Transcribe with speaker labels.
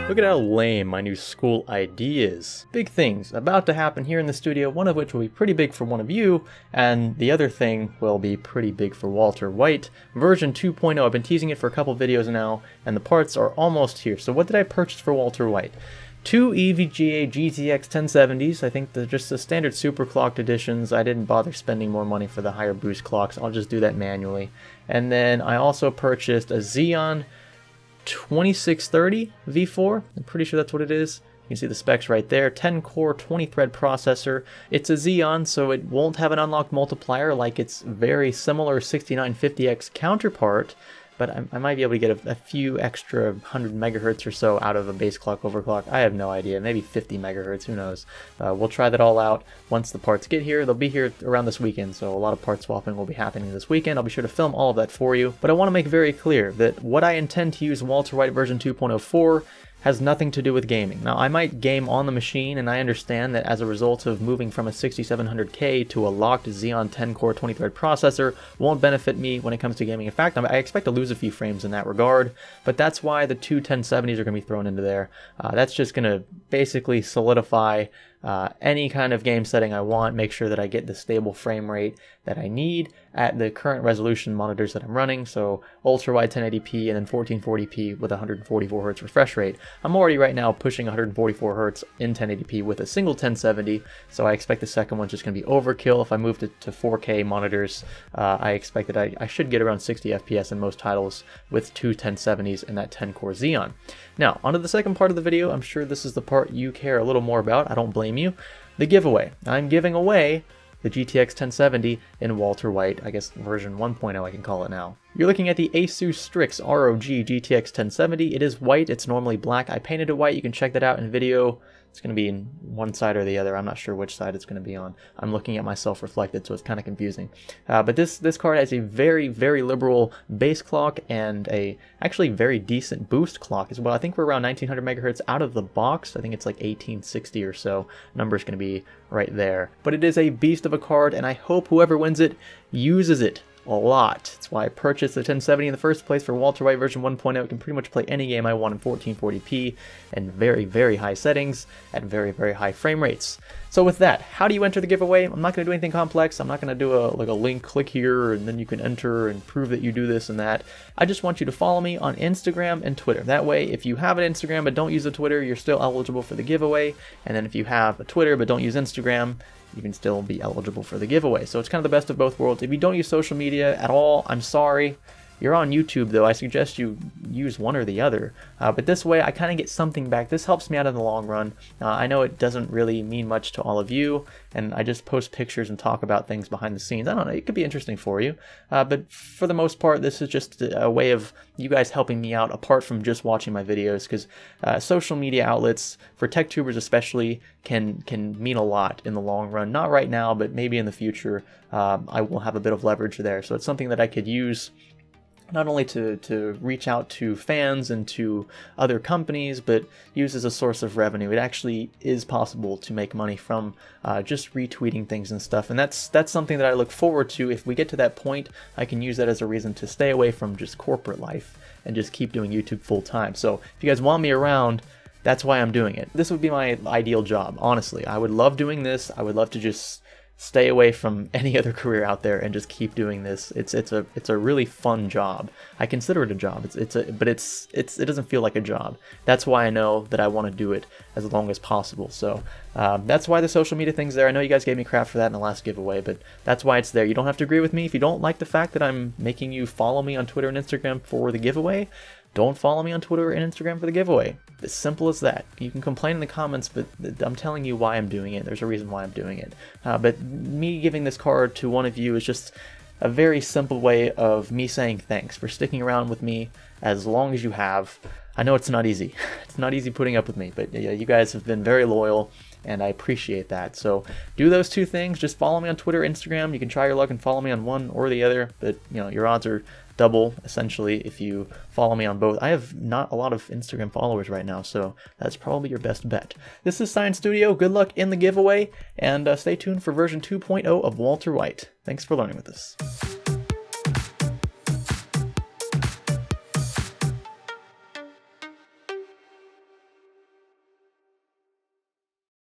Speaker 1: Look at how lame my new school ID is. Big things about to happen here in the studio, one of which will be pretty big for one of you, and the other thing will be pretty big for Walter White. Version 2.0, I've been teasing it for a couple videos now, and the parts are almost here. So what did I purchase for Walter White? Two EVGA GTX 1070s. I think they're just the standard super clocked editions. I didn't bother spending more money for the higher boost clocks. I'll just do that manually. And then I also purchased a Xeon 2630 V4. I'm pretty sure that's what it is. You can see the specs right there. 10 core, 20 thread processor. It's a Xeon, so it won't have an unlocked multiplier like its very similar 6950X counterpart, but I might be able to get a few extra 100 megahertz or so out of a base clock overclock. I have no idea, maybe 50 megahertz, who knows. We'll try that all out once the parts get here. They'll be here around this weekend, so a lot of part swapping will be happening this weekend. I'll be sure to film all of that for you, but I want to make very clear that what I intend to use Walter White version 2.0 for has nothing to do with gaming. Now, I might game on the machine, and I understand that as a result of moving from a 6700K to a locked Xeon 10-core 20-thread processor won't benefit me when it comes to gaming. In fact, I expect to lose a few frames in that regard, but that's why the two 1070s are going to be thrown into there. That's just going to basically solidify any kind of game setting I want, make sure that I get the stable frame rate that I need at the current resolution monitors that I'm running, so ultra wide 1080p and then 1440p with 144 Hz refresh rate. I'm already right now pushing 144 Hz in 1080p with a single 1070, so I expect the second one's just going to be overkill. If I move to 4K monitors, I expect that I should get around 60 FPS in most titles with two 1070s and that 10-core Xeon. Now, onto the second part of the video. I'm sure this is the part you care a little more about. I don't blame you. The giveaway. I'm giving away the GTX 1070 in Walter White, I guess version 1.0 I can call it now. You're looking at the Asus Strix ROG GTX 1070. It is white, it's normally black. I painted it white, you can check that out in video. It's going to be in one side or the other. I'm not sure which side it's going to be on. I'm looking at myself reflected, so it's kind of confusing. But this card has a very, very liberal base clock and a actually very decent boost clock as well. I think we're around 1900 megahertz out of the box. I think it's like 1860 or so. Number's going to be right there. But it is a beast of a card, and I hope whoever wins it uses it a lot. That's why I purchased the 1070 in the first place for Walter White version 1.0. It can pretty much play any game I want in 1440p and very, very high settings at very, very high frame rates. So with that, how do you enter the giveaway? I'm not going to do anything complex. I'm not going to do a link, click here, and then you can enter and prove that you do this and that. I just want you to follow me on Instagram and Twitter. That way, if you have an Instagram but don't use a Twitter, you're still eligible for the giveaway. And then if you have a Twitter but don't use Instagram, you can still be eligible for the giveaway. So it's kind of the best of both worlds. If you don't use social media at all, I'm sorry. You're on YouTube though. I suggest you use one or the other. But this way I kind of get something back. This helps me out in the long run. I know it doesn't really mean much to all of you, and I just post pictures and talk about things behind the scenes. I don't know, it could be interesting for you. But for the most part, this is just a way of you guys helping me out apart from just watching my videos, because social media outlets, for tech tubers especially, can mean a lot in the long run. Not right now, but maybe in the future I will have a bit of leverage there. So it's something that I could use not only to reach out to fans and to other companies, but use as a source of revenue. It actually is possible to make money from just retweeting things and stuff, and that's something that I look forward to. If we get to that point, I can use that as a reason to stay away from just corporate life and just keep doing YouTube full time. So if you guys want me around, that's why I'm doing it. This would be my ideal job, honestly. I would love doing this. I would love to just stay away from any other career out there and just keep doing this. It's a really fun job. I consider it a job. But it doesn't feel like a job. That's why I know that I want to do it as long as possible. So that's why the social media thing's there. I know you guys gave me crap for that in the last giveaway, but that's why it's there. You don't have to agree with me. If you don't like the fact that I'm making you follow me on Twitter and Instagram for the giveaway, don't follow me on Twitter and Instagram for the giveaway. As simple as that. You can complain in the comments, but I'm telling you why I'm doing it. There's a reason why I'm doing it. But me giving this card to one of you is just a very simple way of me saying thanks for sticking around with me as long as you have. I know it's not easy. It's not easy putting up with me, but yeah, you guys have been very loyal, and I appreciate that. So do those two things. Just follow me on Twitter, Instagram. You can try your luck and follow me on one or the other, but your odds are double essentially if you follow me on both. I have not a lot of Instagram followers right now, so that's probably your best bet. This is Science Studio. Good luck in the giveaway, and stay tuned for version 2.0 of Walter White. Thanks for learning with us.